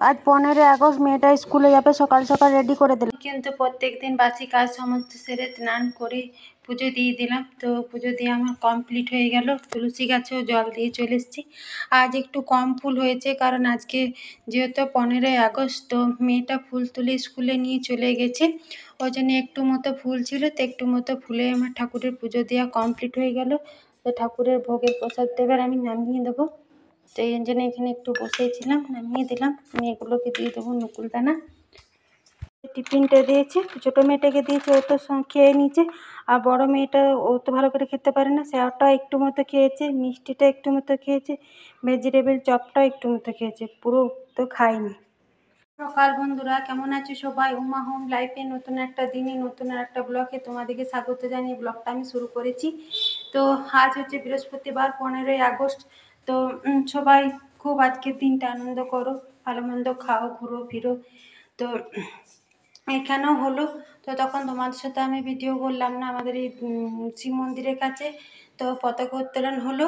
आज 15 আগস্ট মেয়েটা স্কুলে যাবে, সকাল সকাল রেডি করে দিলাম। কিন্তু প্রত্যেক দিন বাসি কাজ সমস্ত সেরে স্নান করে পুজো দিয়ে দিলাম। তো পুজো দিয়ে আমার কমপ্লিট হয়ে গেল। তুলসী গাছেও জল দিয়ে চলে এসেছি। আজ একটু কম ফুল হয়েছে, কারণ আজকে যেহেতু 15 আগস্ট, তো মেয়েটা ফুল তুলে স্কুলে নিয়ে চলে গেছে। ওই জন্য একটু মতো ফুল ছিল, তো একটু মতো ফুলে আমার ঠাকুরের পুজো দেওয়া কমপ্লিট হয়ে গেল। তো ঠাকুরের ভোগের প্রসাদ এবার আমি নামিয়ে দেবো। তো এই জন্য এখানে একটু বসেছিলাম, নামিয়ে দিলাম। আমি এগুলোকে দিয়ে দেবো নকুলদানা। টিফিনটা দিয়েছে, ছোটো মেয়েটাকে দিয়েছে, ও তো খেয়ে নিয়েছে। আর বড় মেয়েটা ও তো ভালো করে খেতে পারে না, সেটা একটু মতো খেয়েছে, মিষ্টিটা একটু মতো খেয়েছে, ভেজিটেবল চপটা একটু মতো খেয়েছে, পুরো তো খায়নি। সকাল বন্ধুরা, কেমন আছো সবাই? উমা হোম লাইফে নতুন একটা দিনে নতুন আর একটা ব্লগে তোমাদেরকে স্বাগত জানিয়ে ব্লগটা আমি শুরু করেছি। তো আজ হচ্ছে বৃহস্পতিবার, 15 আগস্ট। তো সবাই খুব আজকের দিনটা আনন্দ করো, ভালো মন্দ খাও, ঘুরো ফিরো। তো এখানেও হলো। তো তখন তোমাদের সাথে আমি ভিডিও করলাম না, আমাদের এই শিব মন্দিরের কাছে। তো পতাকা উত্তোলন হলো,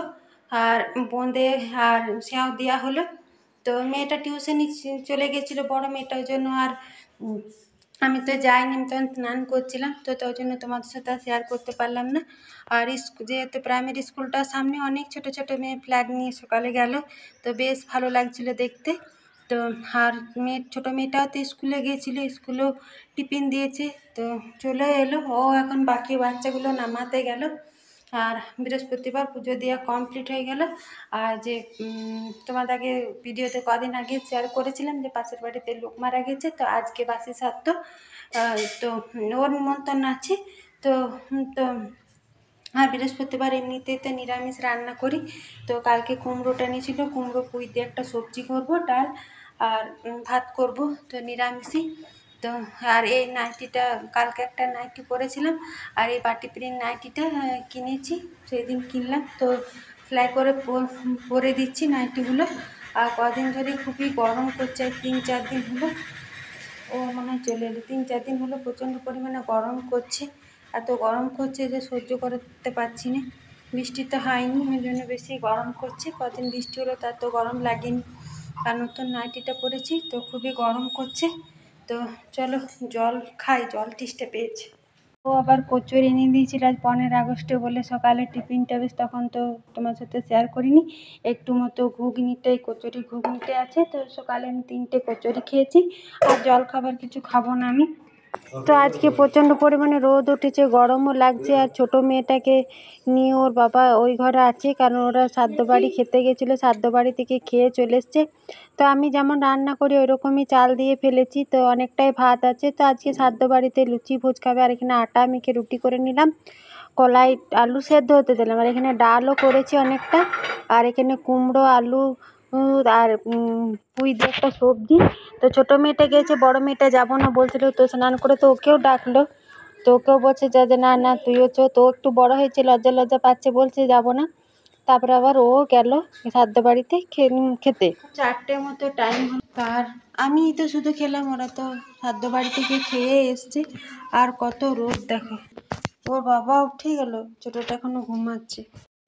আর বোঁদে আর সেও দেওয়া হলো। তো মেয়েটা টিউশনি চলে গেছিলো, বড় মেয়েটা, ওই জন্য আর আমি তো যাইনি, আমি তখন স্নান করছিলাম। তো ওই জন্য তোমাদের সাথে শেয়ার করতে পারলাম না। আর যেহেতু প্রাইমারি স্কুলটার সামনে অনেক ছোট ছোট মেয়ে ফ্ল্যাগ নিয়ে সকালে গেল, তো বেশ ভালো লাগছিল দেখতে। তো আর ছোটো মেয়েটাও তো স্কুলে গিয়েছিলো, স্কুলেও টিফিন দিয়েছে, তো চলে এলো। ও এখন বাকি বাচ্চাগুলো নামাতে গেল। আর বৃহস্পতিবার পুজো দেওয়া কমপ্লিট হয়ে গেল। আর যে তোমাদেরকে ভিডিওতে কদিন আগে শেয়ার করেছিলাম যে পাশের বাড়িতে লোক মারা গেছে, তো আজকে বাসি শ্রাদ্ধ। তো ওর নিমন্ত্রণ আছে। তো তো আর বৃহস্পতিবার এমনিতেই তো নিরামিষ রান্না করি। তো কালকে কুমড়োটা নিয়েছিল, কুমড়ো পুঁই দিয়ে একটা সবজি করবো, ডাল আর ভাত করব, তো নিরামিষই। তো আর এই নাইটিটা, কালকে একটা নাইটি পরেছিলাম, আর এই বাটি প্রিন্ট নাইটিটা কিনেছি, সেদিন কিনলাম। তো সেলাই করে পরে দিচ্ছি নাইটিগুলো। আর কদিন ধরে খুবই গরম করছে, 3-4 দিন হলো। ও মনে হয় চলে এলো, 3-4 দিন হলো প্রচণ্ড পরিমাণে গরম করছে। এত গরম করছে যে সহ্য করতে পারছি না। বৃষ্টি তো হয়নি, ওই জন্য বেশি গরম করছে। কদিন বৃষ্টি হলো, তার তো গরম লাগেনি। আর নতুন নাইটিটা পরেছি, তো খুবই গরম করছে। তো চলো জল খাই, জল তেষ্টা পেয়েছে। ও আবার কচুরি এনে দিয়েছিল আজ 15 আগস্টে বলে, সকালে টিফিনটা বেশ, তখন তো তোমার সাথে শেয়ার করিনি। একটু মতো ঘুগনিটাই, কচুরি ঘুগনিতে আছে। তো সকালে আমি 3টে কচুরি খেয়েছি, আর জল খাবার কিছু খাবো না আমি। তো আজকে প্রচণ্ড পরিমাণে রোদ উঠেছে, গরমও লাগছে। আর ছোটো মেয়েটাকে নিয়ে ওর বাবা ওই ঘরে আছে, কারণ ওরা শ্রাদ্ধ বাড়ি খেতে গেছিলো, শ্রাদ্ধ বাড়ি থেকে খেয়ে চলে এসছে। তো আমি যেমন রান্না করি ওই রকমই চাল দিয়ে ফেলেছি, তো অনেকটাই ভাত আছে। তো আজকে শ্রাদ্ধ বাড়িতে লুচি ভোজ খাবে। আর এখানে আটা মেখে রুটি করে নিলাম, কলাই আলু সেদ্ধ হতে দিলাম। আর এখানে ডালও করেছি অনেকটা। আর এখানে কুমড়ো, আলু আর পুঁই দিয়ে একটা সবজি। তো ছোটো মেয়েটা গেছে, বড় মেয়েটা যাবো না বলছিল, তো স্নান করে তো ওকেও ডাকলো। তো ওকেও বলছে যে না না তুইও চো। তো একটু বড় হয়েছে, লজ্জা লজ্জা পাচ্ছে, বলছে যাবো না। তারপরে আবার ও গেল শ্রাদ্ধ বাড়িতে খেতে। 4টে মতো টাইম হলো। আর আমি তো শুধু খেলাম, ওরা তো শ্রাদ্ধ বাড়ি থেকে খেয়ে এসছে। আর কত রোদ দেখো। ওর বাবা উঠে গেল, ছোটোটা এখনো ঘুমাচ্ছে।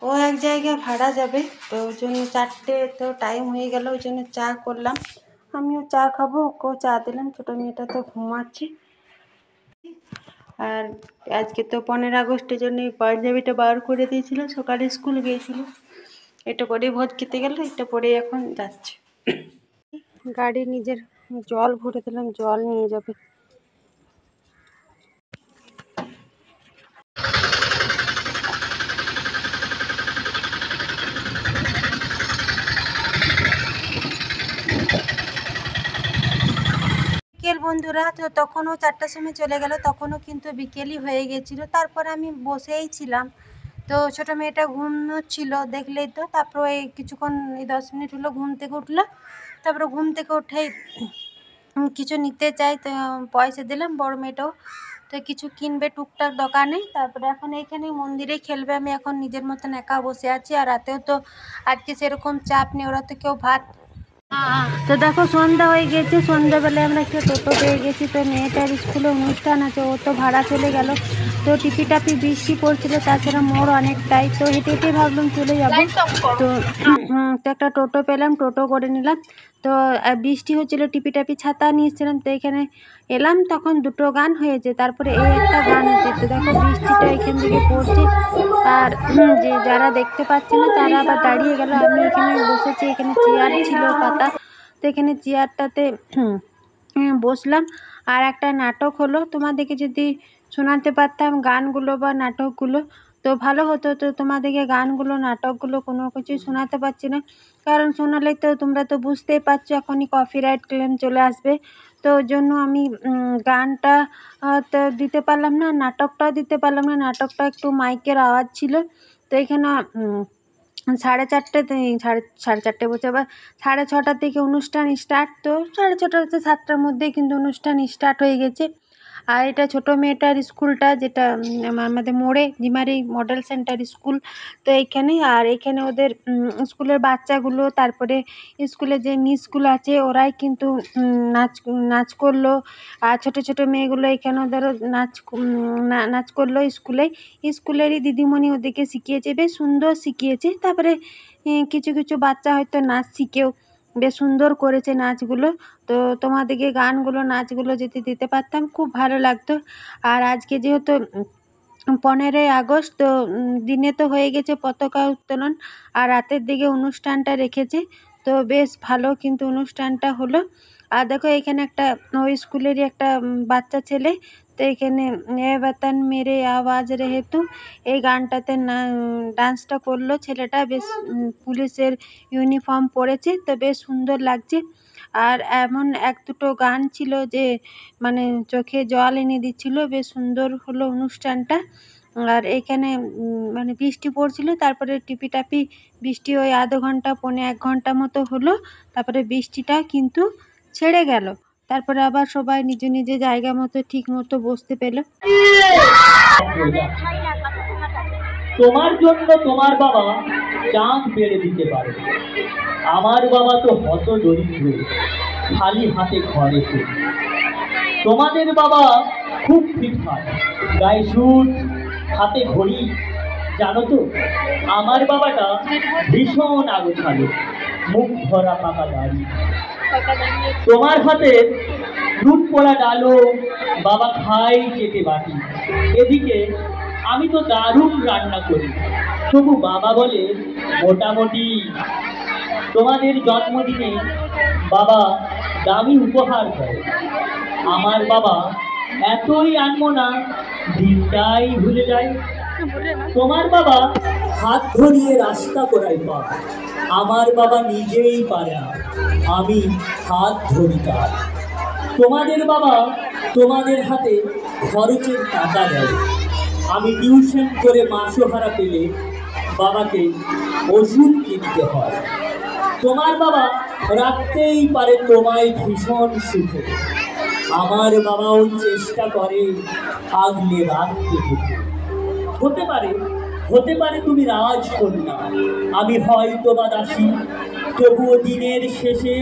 ও এক জায়গায় ভাড়া যাবে, তো ওই জন্য 4টে তো টাইম হয়ে গেল, ওই জন্য চা করলাম। আমিও চা খাবো, ওকেও চা দিলাম। ছোটো মেয়েটা তো ঘুমাচ্ছে। আর আজকে তো 15 আগস্টের জন্য পাঞ্জাবিটা বার করে দিয়েছিলাম, সকালে স্কুল গিয়েছিল। এটা পরে ভোজ খেতে গেল, এটা পরে এখন যাচ্ছে। গাড়ি নিজের জল ভরে দিলাম, জল নিয়ে যাবে। বিকেল বন্ধুরা, তো তখনও 4টার সময় চলে গেল, তখনও কিন্তু বিকেলই হয়ে গেছিলো। তারপর আমি বসেই ছিলাম। তো ছোটো মেয়েটা ঘুমোচ্ছিল, দেখলেই তো। তারপর ওই কিছুক্ষণ, এই 10 মিনিট হলো ঘুম থেকে উঠলো। তারপরে ঘুম থেকে উঠেই কিছু নিতে চাই, তো পয়সা দিলাম। বড় মেয়েটাও তো কিছু কিনবে টুকটাক দোকানে। তারপরে এখন এইখানে মন্দিরে খেলবে, আমি এখন নিজের মতন একা বসে আছি। আর রাতেও তো আজকে সেরকম চাপ নেই, ওরা তো কেউ ভাত। তো দেখো সন্ধ্যা হয়ে গেছে, সন্ধ্যাবেলায় আমরা একটা টোটো পেয়ে গেছি। তো মেয়েটার স্কুলে অনুষ্ঠান আছে, ও তো ভাড়া চলে গেল। তো টিপিটাপি বৃষ্টি পড়ছিল, তাছাড়া মোড় অনেকটাই, তো হেঁটে হেঁটে ভাবলাম চলে যাব। তো তো একটা টোটো পেলাম, টোটো করে নিলাম। তো বৃষ্টি হচ্ছিল, টিপিটাপি ছাতা নিয়েছিলাম, তো এখানে এলাম তখন দুটো গান হয়েছে, তারপরে এই একটা গান হচ্ছে। তো দেখো বৃষ্টিটা এখান থেকে পড়ছে, আর যে যারা দেখতে পাচ্ছে না তারা আবার দাঁড়িয়ে গেল। আমি এখানে বসেছি, এখানে চেয়ার ছিল পাতা, তো এখানে চেয়ারটাতে বসলাম। আর একটা নাটক হলো, তোমাদেরকে যদি শোনাতে পারতাম গানগুলো বা নাটকগুলো তো ভালো হতো। তো তোমাদেরকে গানগুলো নাটকগুলো কোনো কিছুই শোনাতে পারছি না, কারণ শোনালে তো তোমরা তো বুঝতেই পারছো এখনই কপিরাইট ক্লেম চলে আসবে। তো ওই জন্য আমি গানটা তো দিতে পারলাম না, নাটকটাও দিতে পারলাম না। নাটকটা একটু মাইকের আওয়াজ ছিল। তো এখানে 4:30 সাড়ে চারটে বলছে, আবার 6:30 থেকে অনুষ্ঠান স্টার্ট। তো 6:30 থেকে 7টার মধ্যেই কিন্তু অনুষ্ঠান স্টার্ট হয়ে গেছে। আর এটা ছোটো মেয়েটার স্কুলটা, যেটা আমাদের মোড়ে জিমারি মডেল সেন্টার স্কুল। তো এইখানে, আর এখানে ওদের স্কুলের বাচ্চাগুলো, তারপরে স্কুলে যে মিসগুলো আছে ওরাই কিন্তু নাচ করলো। আর ছোটো ছোটো মেয়েগুলো এখানে ওদেরও নাচ করলো স্কুলেরই দিদিমণি ওদেরকে শিখিয়েছে, বেশ সুন্দর শিখিয়েছে। তারপরে কিছু কিছু বাচ্চা হয়তো নাচ শিখেও বেশ সুন্দর করেছে নাচগুলো। তো তোমাদেরকে গানগুলো নাচগুলো যদি দিতে পারতাম খুব ভালো লাগতো। আর আজকে যেহেতু 15ই আগস্ট, তো দিনে তো হয়ে গেছে পতাকা উত্তোলন, আর রাতের দিকে অনুষ্ঠানটা রেখেছে। তো বেশ ভালো কিন্তু অনুষ্ঠানটা হলো। আর দেখো এখানে একটা ওই স্কুলেরই একটা বাচ্চা ছেলে, তো এখানে এ বাতান মেরে আওয়াজ রেহে তু, এই গানটাতে ডান্সটা করলো ছেলেটা। বেশ পুলিশের ইউনিফর্ম পরেছে, তো বেশ সুন্দর লাগছে। আর এমন এক দুটো গান ছিল যে মানে চোখে জল এনে দিচ্ছিল, বেশ সুন্দর হলো অনুষ্ঠানটা। আর এখানে মানে বৃষ্টি পড়ছিল, তারপরে টিপিটাপি বৃষ্টি ওই আধ ঘন্টা 1.5 ঘন্টা মতো হলো, তারপরে বৃষ্টিটা কিন্তু ছেড়ে গেল। তারপরে আবার সবাই নিজ নিজ জায়গা মতো ঠিক মতো বসতে পেল। তোমার জন্য তোমার বাবা চাঁদ পেড়ে দিতে পারে, আমার বাবা তো হত দরিদ্র, খালি হাতে ঘরে ফিরে। তোমাদের বাবা খুব ফিটফাট, গায়ে স্যুট, হাতে ঘড়ি। জানো তো আমার বাবাটা ভীষণ আগোছালো, মুখ ভরা পাকা দাড়ি। তোমার হাতে দুধ পোড়া ডালো, বাবা খাই চেটে বাটি। এদিকে আমি তো দারুণ রান্না করি, তবু বাবা বলে মোটামুটি। তোমাদের জন্মদিনে বাবা দামি উপহার দেয়, আমার বাবা এতই আনমনা দিনটাই ভুলে যায়। তোমার বাবা হাত ধরিয়ে রাস্তা করাই পা, আমার বাবা নিজেই পারে না, আমি হাত ধরি তার। তোমাদের বাবা তোমাদের হাতে খরচের টাকা দেয়, আমি টিউশন করে মাসোহারা পেলে বাবাকে ওষুধ কিনতে হয়। তোমার বাবা রাখতেই পারে তোমায় ভীষণ সুখে, আমার বাবাও চেষ্টা করে আগলে রাখতে থেকে। হতে পারে তুমি রাজকন্যা, আমি হয়তো বা দাসী, তবুও দিনের শেষে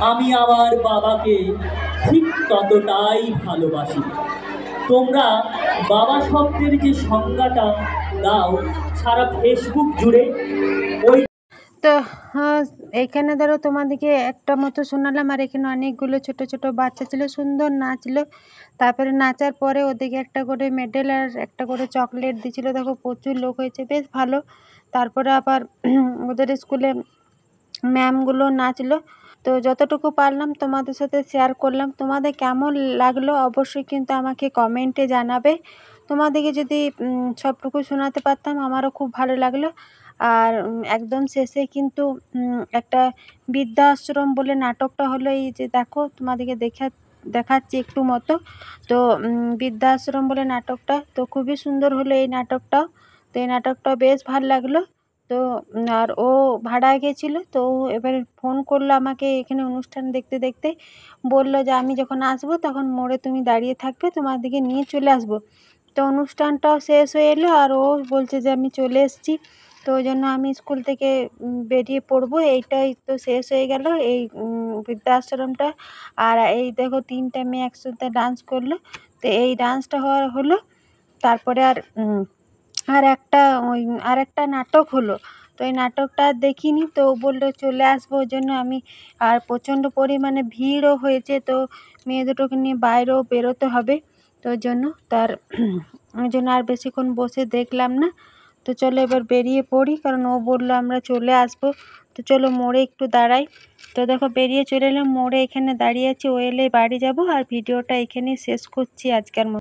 আমি আমার বাবাকে ঠিক ততটাই ভালোবাসি। তোমরা বাবা শব্দের যে সংজ্ঞাটা দাও সারা ফেসবুক জুড়ে, ওই তো এখানে ধরো তোমাদেরকে একটা মতো শোনালাম, আর এখানে অনেকগুলো ছোট ছোট বাচ্চা ছিল, সুন্দর নাচলো। তারপরে নাচার পরে ওদেরকে একটা করে মেডেল আর একটা করে চকলেট দিয়েছিল। দেখো প্রচুর লোক হয়েছে, বেশ ভালো। তারপরে আবার ওদের স্কুলে ম্যামগুলো নাচলো। তো যতটুকু পারলাম তোমাদের সাথে শেয়ার করলাম। তোমাদের কেমন লাগলো অবশ্যই কিন্তু আমাকে কমেন্টে জানাবে। তোমাদেরকে যদি সবটুকু শোনাতে পারতাম আমারও খুব ভালো লাগলো। আর একদম শেষে কিন্তু একটা বৃদ্ধাশ্রম বলে নাটকটা হলো, এই যে দেখো তোমাদেরকে দেখাচ্ছি একটু মতো। তো বৃদ্ধাশ্রম বলে নাটকটা তো খুবই সুন্দর হলো এই নাটকটাও। তো এই নাটকটাও বেশ ভালো লাগলো। তো আর ও ভাড়ায় গেছিলো, তো এবার ফোন করলো আমাকে এখানে অনুষ্ঠান দেখতে দেখতে, বললো যে আমি যখন আসবো তখন মোড়ে তুমি দাঁড়িয়ে থাকবে, তোমাদেরকে নিয়ে চলে আসবো। তো অনুষ্ঠানটাও শেষ হয়ে এলো, আর ও বলছে যে আমি চলে এসেছি। তো ওই জন্য আমি স্কুল থেকে বেরিয়ে পড়বো। এইটাই তো শেষ হয়ে গেল এই বৃদ্ধাশ্রমটা। আর এই দেখো 3টে মেয়ে একসাথে ডান্স করলো। তো এই ডান্সটা হলো তারপরে আর একটা নাটক হলো, তো এই নাটকটা আর দেখিনি, তো ও বললো চলে আসবো, ওই জন্য আমি আর প্রচণ্ড পরিমাণে ভিড়ও হয়েছে, তো মেয়ে দুটোকে নিয়ে বাইরেও বেরোতে হবে, তো ওই জন্য আর বেশিক্ষণ বসে দেখলাম না। তো চলো এবার বেরিয়ে পড়ি, কারণ ও বললো আমরা চলে আসবো। তো চলো মোড়ে একটু দাঁড়াই। তো দেখো বেরিয়ে চলে এলাম মোড়ে, এখানে দাঁড়িয়ে আছি, ও এলে বাড়ি যাব। আর ভিডিওটা এখানেই শেষ করছি আজকের মতো।